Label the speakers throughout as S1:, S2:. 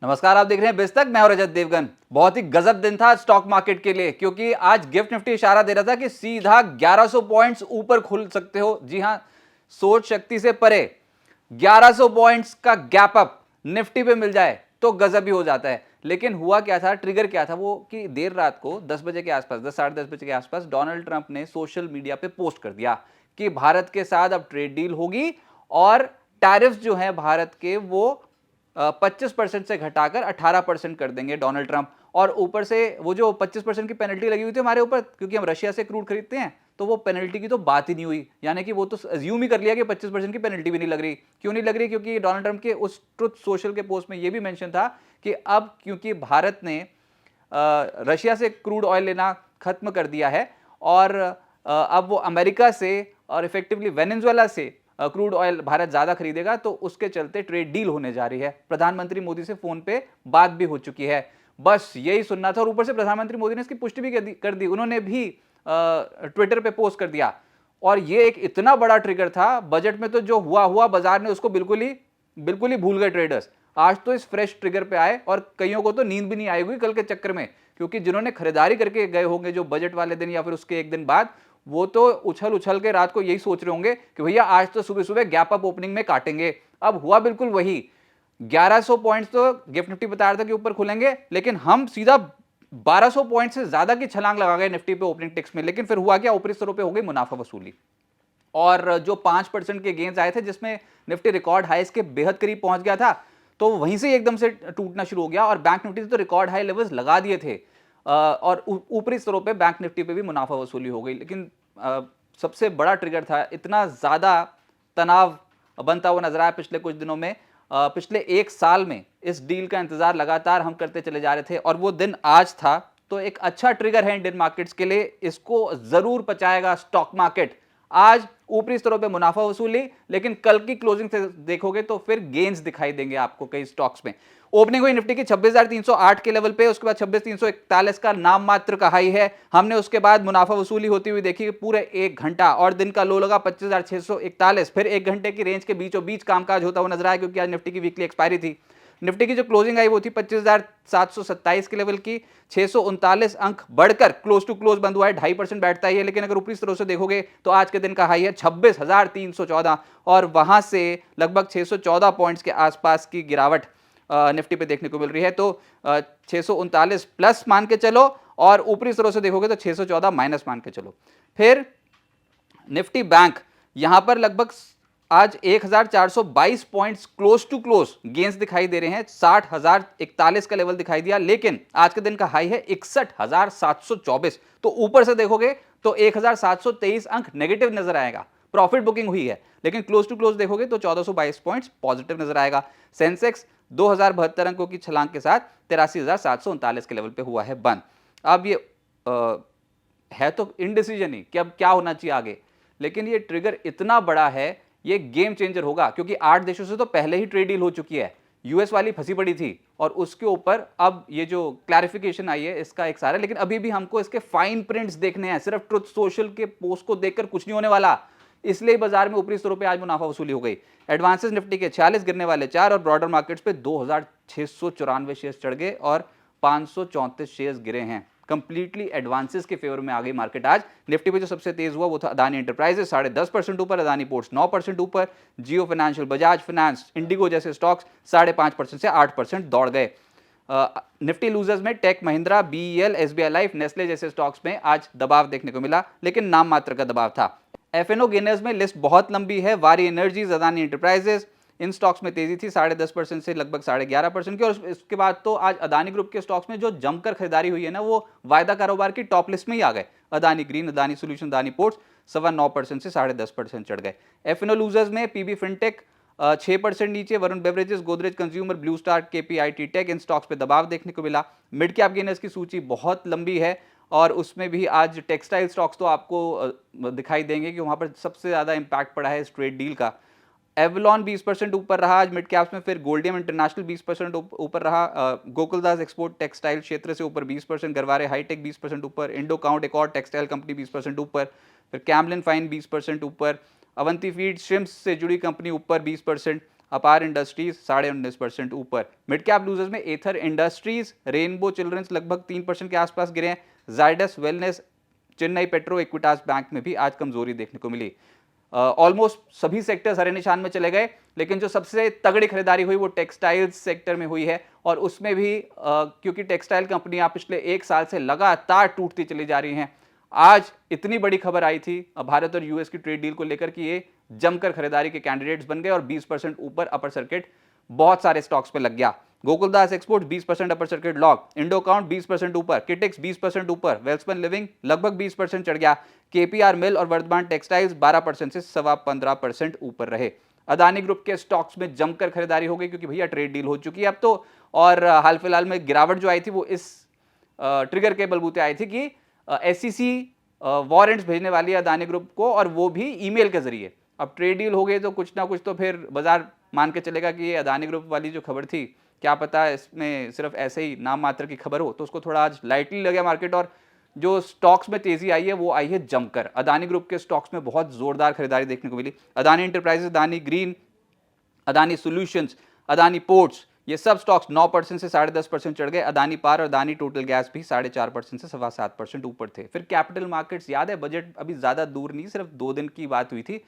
S1: नमस्कार, आप देख रहे हैं बिस्तक। मैं और रजत देवगन। बहुत ही गजब दिन था स्टॉक मार्केट के लिए, क्योंकि आज गिफ्ट निफ्टी इशारा दे रहा था कि सीधा 1100 पॉइंट्स ऊपर खुल सकते हो। जी हां, सोच शक्ति से परे 1100 पॉइंट्स का गैप अप निफ्टी पे मिल जाए तो गजब ही हो जाता है। लेकिन हुआ क्या था, ट्रिगर क्या था वो, कि देर रात को 10 बजे के आसपास, 10 साढ़े 10 बजे के आसपास डोनाल्ड ट्रंप ने सोशल मीडिया पे पोस्ट कर दिया कि भारत के साथ अब ट्रेड डील होगी और टैरिफ्स जो हैं भारत के वो 25% से घटाकर 18% कर देंगे डोनाल्ड ट्रंप। और ऊपर से वो जो 25% की पेनल्टी लगी हुई थी हमारे ऊपर, क्योंकि हम रशिया से क्रूड खरीदते हैं, तो वो पेनल्टी की तो बात ही नहीं हुई। यानी कि वो तो अज्यूम ही कर लिया कि 25% की पेनल्टी भी नहीं लग रही। क्यों नहीं लग रही? क्योंकि डोनाल्ड ट्रंप के उस ट्रुथ सोशल के पोस्ट में ये भी मेंशन था कि अब क्योंकि भारत ने रशिया से क्रूड ऑयल लेना खत्म कर दिया है और अब वो अमेरिका से और इफेक्टिवली वेनेजुएला से क्रूड ऑयल भारत ज्यादा खरीदेगा, तो उसके चलते ट्रेड डील होने जा रही है। प्रधानमंत्री मोदी से फोन पे बात भी हो चुकी है। बस यही सुनना था और ऊपर से प्रधानमंत्री मोदी ने इसकी पुष्टि भी कर दी। उन्होंने भी ट्विटर पे पोस्ट कर दिया और ये एक इतना बड़ा ट्रिगर था। बजट में तो जो हुआ हुआ, बाजार ने उसको बिल्कुल ही भूल गए ट्रेडर्स। आज तो इस फ्रेश ट्रिगर पे आए और कईयों को तो नींद भी नहीं आएगी कल के चक्कर में, क्योंकि जिन्होंने खरीदारी करके गए होंगे जो बजट वाले दिन या फिर उसके एक दिन बाद, वो तो उछल उछल के रात को यही सोच रहे होंगे कि भैया आज तो सुबह सुबह गैप अप ओपनिंग में काटेंगे। अब हुआ बिल्कुल वही। 1100 पॉइंट्स तो गिफ्ट निफ्टी बता रहा था कि ऊपर खुलेंगे, लेकिन हम सीधा 1200 पॉइंट से ज्यादा की छलांग लगा गए निफ्टी पे ओपनिंग टेक्स में। लेकिन फिर हुआ क्या, ऊपरी स्तरों पे हो गई मुनाफा वसूली और जो 5% के गेंस आए थे, जिसमें निफ्टी रिकॉर्ड हाईस के बेहद करीब पहुंच गया था, तो वहीं से एकदम से टूटना शुरू हो गया और बैंक निफ्टी तो रिकॉर्ड हाई लेवल्स लगा दिए थे और ऊपरी स्तरों पे बैंक निफ्टी पे भी मुनाफा वसूली हो गई। लेकिन सबसे बड़ा ट्रिगर था, इतना ज्यादा तनाव बनता हुआ नजर आया पिछले कुछ दिनों में। पिछले एक साल में इस डील का इंतजार लगातार हम करते चले जा रहे थे और वो दिन आज था। तो एक अच्छा ट्रिगर है इंडियन मार्केट्स के लिए, इसको जरूर पचाएगा स्टॉक मार्केट। आज ऊपरी स्तरों पे मुनाफा वसूली, लेकिन कल की क्लोजिंग से देखोगे तो फिर गेन्स दिखाई देंगे आपको कई स्टॉक्स में। ओपनिंग हुई निफ्टी की 26,308 के लेवल पे, उसके बाद 26,341 का नाम मात्र का हाई है हमने। उसके बाद मुनाफा वसूली होती हुई देखी पूरे एक घंटा और दिन का लो लगा 25,641। फिर एक घंटे की रेंज के बीचों बीच कामकाज होता हुआ नजर आया, क्योंकि आज निफ्टी की वीकली एक्सपायरी थी। निफ्टी की जो क्लोजिंग आई वो थी 25,727 के लेवल की। 639 अंक बढ़कर क्लोज टू क्लोज बंद हुआ है, 2.5% बैठता ही है। लेकिन अगर ऊपरी स्तरों से देखोगे तो आज के दिन का हाई है 26,314 और वहां से लगभग 614 पॉइंट्स के आसपास की गिरावट निफ्टी पे देखने को मिल रही है। तो 639 प्लस मान के चलो और ऊपरी स्तरों से देखोगे तो 614 माइनस मान के चलो। फिर निफ्टी बैंक यहां पर लगभग आज 1422 points close to close gains दिखाई दे रहे हैं। 60,041 का लेवल दिखाई दिया, लेकिन आज के दिन का हाई है 61,724। तो ऊपर से देखोगे तो 1,723 अंक नेगेटिव नजर आएगा। प्रॉफिट बुकिंग हुई है, लेकिन क्लोज टू क्लोज देखोगे तो 1422 पॉइंट्स पॉजिटिव नजर आएगा। सेंसेक्स 2072 अंकों की छलांग के साथ 83,739 के लेवल पे हुआ है बंद। अब ये है तो इनडिसीजन ही कि अब क्या होना चाहिए आगे, लेकिन ये ट्रिगर इतना बड़ा है, ये गेम चेंजर होगा, क्योंकि 8 देशों से तो पहले ही ट्रेड डील हो चुकी है। यूएस वाली फंसी पड़ी थी और उसके ऊपर अब ये जो क्लैरिफिकेशन आई है इसका एक सारा, लेकिन अभी भी हमको इसके फाइन प्रिंट्स देखने हैं। सिर्फ ट्रुथ सोशल के पोस्ट को देखकर कुछ नहीं होने वाला, इसलिए बाजार में ऊपरी स्तरों पे आज मुनाफा वसूली हो गई। एडवांसेस निफ्टी के 46, गिरने वाले 4 और ब्रॉडर मार्केट्स पे 2,694 शेयर चढ़ गए और 534 शेयर गिरे हैं। कंप्लीटली एडवांसेस के फेवर में आ गई मार्केट आज। निफ्टी पे जो सबसे तेज हुआ वो था अदानी एंटरप्राइजेस, 10.5% ऊपर, अदानी पोर्ट्स 9% ऊपर, जियो फाइनेंशियल, बजाज फाइनेंस, इंडिगो जैसे स्टॉक्स 5.5% से 8% दौड़ गए। निफ्टी लूजर्स में tech Mahindra, BEL, SBI life, Nestle जैसे स्टॉक्स में आज दबाव देखने को मिला, लेकिन नाम मात्र का दबाव था। एफएनओ गेनर्स में लिस्ट बहुत लंबी है। वारी एनर्जीज, अदानी एंटरप्राइजेस, इन स्टॉक्स में तेजी थी 10.5% से लगभग 11.5% की। और इसके बाद तो आज अदानी ग्रुप के स्टॉक्स में जो जमकर खरीदारी हुई है ना, वो वायदा कारोबार की टॉप लिस्ट में ही आ गए। Adani Green, Adani Solution, Adani Ports 9.25% से 10.5% चढ़ गए। एफएनओ लूजर्स में पीबी फिनटेक 6% नीचे, Varun Beverages, Godrej Consumer, Blue Star, KPIT Tech, इन स्टॉक्स पे दबाव देखने को मिला। मिड कैप गेनर्स की सूची बहुत लंबी है और उसमें भी आज टेक्सटाइल स्टॉक्स तो आपको दिखाई देंगे कि वहां पर सबसे ज्यादा इंपैक्ट पड़ा है इस ट्रेड डील का। एवलॉन 20% ऊपर रहा आज मिड कैप्स में। फिर गोल्डियम इंटरनेशनल 20% ऊपर रहा। गोकुलदास एक्सपोर्ट टेक्सटाइल क्षेत्र से ऊपर 20%, गरवारे हाईटेक 20% ऊपर, इंडो काउंट एक और टेक्सटाइल कंपनी 20% ऊपर, फिर कैमलिन फाइन 20% ऊपर, अवंती फीड श्रिम्स से जुड़ी कंपनी ऊपर 20%, अपार इंडस्ट्रीज 19.5% ऊपर। मिड कैप लूजर्स में एथर इंडस्ट्रीज, रेनबो चिल्ड्रंस लगभग 3% के आसपास गिरे हैं। Zydus wellness, Chennai petro, Equitas bank में भी आज कमजोरी देखने को मिली। ऑलमोस्ट सभी सेक्टर्स हरे निशान में चले गए, लेकिन जो सबसे तगड़ी खरीदारी हुई वो टेक्सटाइल्स सेक्टर में हुई है, और उसमें भी क्योंकि टेक्सटाइल कंपनियां पिछले एक साल से लगातार टूटती चली जा रही हैं। आज इतनी बड़ी खबर आई थी भारत और यूएस की ट्रेड डील को लेकर कि ये जमकर खरीदारी के कैंडिडेट्स बन गए और 20% ऊपर अपर सर्किट बहुत सारे स्टॉक्स पे लग गया। Gokuldas export 20% upper circuit lock, Indo count 20% ऊपर, किटेक्स 20% ऊपर, वेल्सपन लिविंग लगभग 20% चढ़ गया। केपीआर मिल और वर्धमान टेक्सटाइल्स 12% से 15% ऊपर रहे। अदानी ग्रुप के स्टॉक्स में जमकर खरीदारी हो गई क्योंकि भैया ट्रेड डील हो चुकी है अब तो, और हाल फिलहाल में गिरावट जो आई थी वो इस ट्रिगर के बलबूते आई थी कि एसईसी वारंट्स भेजने वाली है अदानी ग्रुप को, और वो भी ईमेल के जरिए। अब ट्रेड डील हो गई तो कुछ ना कुछ तो फिर बाजार मान के चलेगा कि ये अदानी ग्रुप वाली जो खबर थी, क्या पता इसमें सिर्फ ऐसे ही नाम मात्र की खबर हो, तो उसको थोड़ा आज लाइटली लगे मार्केट। और जो स्टॉक्स में तेजी आई है वो आई है जमकर। अदानी ग्रुप के स्टॉक्स में बहुत जोरदार खरीदारी देखने को मिली। Adani Enterprises, Adani Green, Adani Solutions, Adani Ports, ये सब स्टॉक्स 9% से 10.5% चढ़ गए। अदानी पार और अदानी टोटल गैस भी 4.5% से 7.25% ऊपर थे। फिर कैपिटल मार्केट्स, याद है बजट अभी ज्यादा दूर नहीं, सिर्फ 2 दिन की बात हुई थी,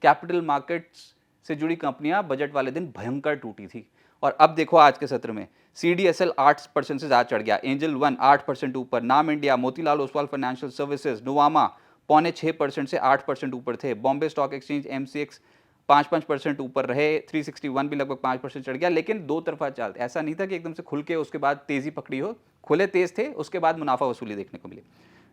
S1: कैपिटल मार्केट्स से जुड़ी कंपनियां बजट वाले दिन भयंकर टूटी थी। और अब देखो आज के सत्र में सीडीएसएल 8% से ज्यादा चढ़ गया, एंजल वन 8% ऊपर, नाम India, Motilal Oswal financial services, Nuvama 5.25% से 8% ऊपर थे। बॉम्बे स्टॉक एक्सचेंज एमसीएक्स 5% ऊपर रहे। 361 भी लगभग 5% चढ़ गया, लेकिन दो तरफा चाल, ऐसा नहीं था कि एकदम से खुल के उसके बाद तेजी पकड़ी हो, खुले तेज थे, उसके बाद मुनाफा वसूली देखने को मिली।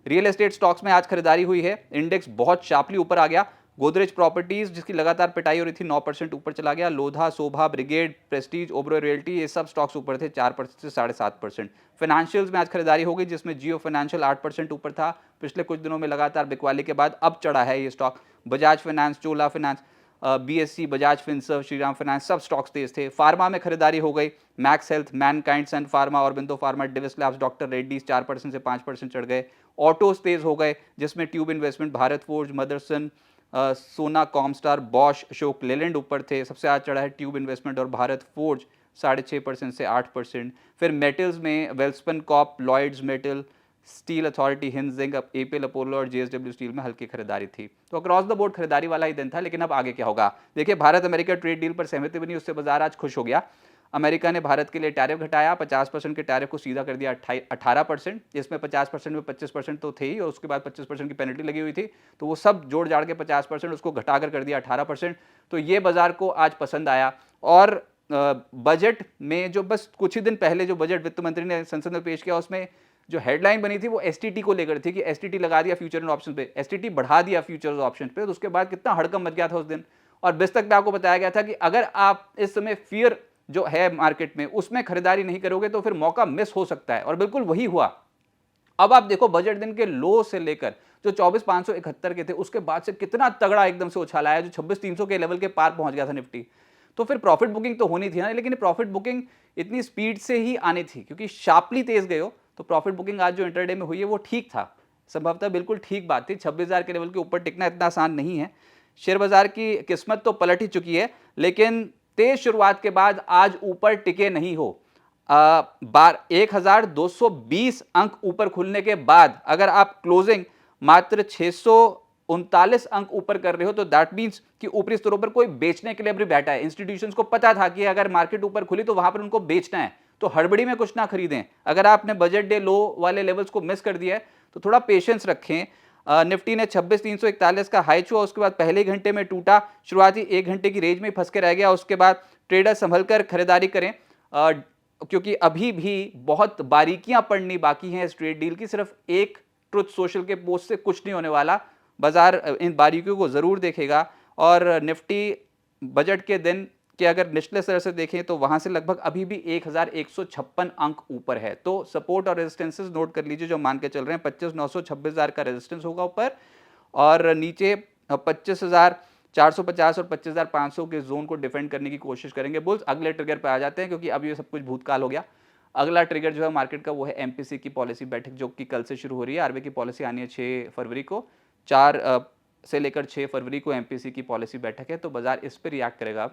S1: रियल एस्टेट स्टॉक्स में आज खरीदारी हुई है, इंडेक्स बहुत शार्पली ऊपर आ गया। गोदरेज प्रॉपर्टीज जिसकी लगातार पिटाई हो रही थी 9% ऊपर चला गया। लोधा, शोभा, ब्रिगेड, प्रेस्टीज, ओबरॉय रियल्टी, ये सब स्टॉक्स ऊपर थे 4% से 7.5%। फाइनेंशियल्स में आज खरीदारी हो गई जिसमें जियो फाइनेंशियल 8% ऊपर था, पिछले कुछ दिनों में लगातार बिकवाली के बाद अब चढ़ा है ये stock. Bajaj Finance, Chola Finance, BSC, Bajaj Finserv, Shriram Finance, सब स्टॉक्स तेज थे। फार्मा में खरीदारी हो गई, Max Health, Mankind, Sun Pharma, Aurobindo Pharma, Divi's Labs, doctor Reddy's 4% से 5% चढ़ गए। ऑटोज तेज हो गए जिसमें tube investment, Bharat forge, Motherson, सोना, कॉमस्टार, बॉश, अशोक लेलैंड ऊपर थे। सबसे आज चढ़ा है ट्यूब इन्वेस्टमेंट और भारत फोर्ज 6.5% से 8%। फिर मेटल्स में Welspun corp, Lloyds metal, steel authority, Hind zinc, APL Apollo और जेएसडब्ल्यू स्टील में हल्की खरीदारी थी। तो अक्रॉस द बोर्ड खरीदारी वाला ही दिन था, लेकिन अब आगे क्या होगा? देखिए, भारत अमेरिका ट्रेड डील पर सहमति बनी, उससे बाजार आज खुश हो गया। अमेरिका ने भारत के लिए टैरिफ घटाया, 50% के टैरिफ को सीधा कर दिया 18%। इसमें 50% में 25% तो थे ही, और उसके बाद 25% की पेनल्टी लगी हुई थी, तो वो सब जोड़ जाड़ के 50% उसको घटाकर कर दिया 18%। तो ये बाजार को आज पसंद आया। और बजट में जो बस कुछ ही दिन पहले जो बजट वित्त मंत्री ने संसद में पेश किया, उसमें जो हेडलाइन बनी थी वो एसटीटी को लेकर थी कि एसटीटी लगा दिया फ्यूचर एंड ऑप्शन पे, एसटीटी बढ़ा दिया फ्यूचर्स ऑप्शन पे। तो उसके बाद कितना हड़कंप मच गया था उस दिन। और बिस्तक पे आपको बताया गया था कि अगर आप इस समय फियर जो है मार्केट में उसमें खरीदारी नहीं करोगे तो फिर मौका मिस हो सकता है, और बिल्कुल वही हुआ। अब आप देखो, बजट दिन के लो से लेकर जो 24,571 के थे, उसके बाद से कितना तगड़ा एकदम से उछाल आया, जो 26,300 के लेवल के पार पहुंच गया था निफ्टी। तो फिर प्रॉफिट बुकिंग तो होनी थी ना, लेकिन प्रॉफिट बुकिंग इतनी स्पीड से ही आनी थी क्योंकि शार्पली तेज गए हो। तो प्रॉफिट बुकिंग आज जो इंटरडे में हुई है वो ठीक था, संभवतः बिल्कुल ठीक बात थी। 26,000 के लेवल के ऊपर टिकना इतना आसान नहीं है। शेयर बाजार की किस्मत तो पलट ही चुकी है, लेकिन तेज शुरुआत के बाद आज ऊपर टिके नहीं हो। 1220 अंक ऊपर खुलने के बाद अगर आप क्लोजिंग मात्र 639 अंक ऊपर कर रहे हो, तो दैट मींस कि ऊपरी स्तरों पर कोई बेचने के लिए भी बैठा है। इंस्टीट्यूशंस को पता था कि अगर मार्केट ऊपर खुली तो वहां पर उनको बेचना है, तो हड़बड़ी में कुछ ना खरीदें। अगर आपने बजट डे लो वाले लेवल्स को मिस कर दिया है तो थोड़ा पेशेंस रखें। निफ्टी ने 26,341 का हाई छुआ, उसके बाद पहले घंटे में टूटा, शुरुआती 1 घंटे की रेंज में फंस के रह गया। उसके बाद ट्रेडर संभल कर खरीदारी करें, क्योंकि अभी भी बहुत बारीकियां पढ़नी बाकी हैं इस ट्रेड डील की। सिर्फ एक ट्रुथ सोशल के पोस्ट से कुछ नहीं होने वाला, बाजार इन बारीकियों को जरूर देखेगा। और निफ्टी बजट के दिन कि अगर निचले स्तर से देखें तो वहां से लगभग अभी भी 1156 अंक ऊपर है। तो सपोर्ट और रेजिस्टेंसेस नोट कर लीजिए जो मान के चल रहे हैं। 25,900 26,000 का रेजिस्टेंस होगा ऊपर, और नीचे 25,450 और 25,500 के जोन को डिफेंड करने की कोशिश करेंगे बुल्स। अगले ट्रिगर पे आ जाते हैं क्योंकि अब ये सब कुछ भूतकाल हो गया। अगला ट्रिगर जो है मार्केट का वो है एमपीसी की पॉलिसी बैठक, जो कि कल से शुरू हो रही है। आरबीआई की पॉलिसी आनी है 6 फरवरी को, 4 से लेकर 6 फरवरी को एमपीसी की पॉलिसी बैठक है, तो बाजार इस पर रिएक्ट करेगा।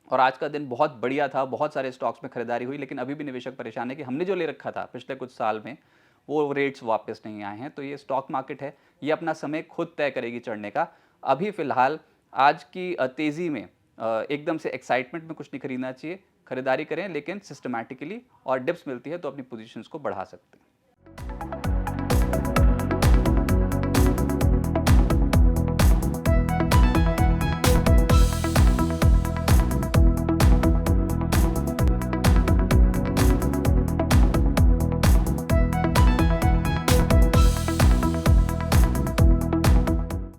S1: और आज का दिन बहुत बढ़िया था, बहुत सारे स्टॉक्स में खरीदारी हुई, लेकिन अभी भी निवेशक परेशान है कि हमने जो ले रखा था पिछले कुछ साल में वो रेट्स वापस नहीं आए हैं। तो ये स्टॉक मार्केट है, ये अपना समय खुद तय करेगी चढ़ने का। अभी फिलहाल आज की तेज़ी में एकदम से एक्साइटमेंट में कुछ नहीं खरीदना चाहिए। खरीदारी करें लेकिन सिस्टमैटिकली, और डिप्स मिलती है तो अपनी पोजीशंस को बढ़ा सकते हैं।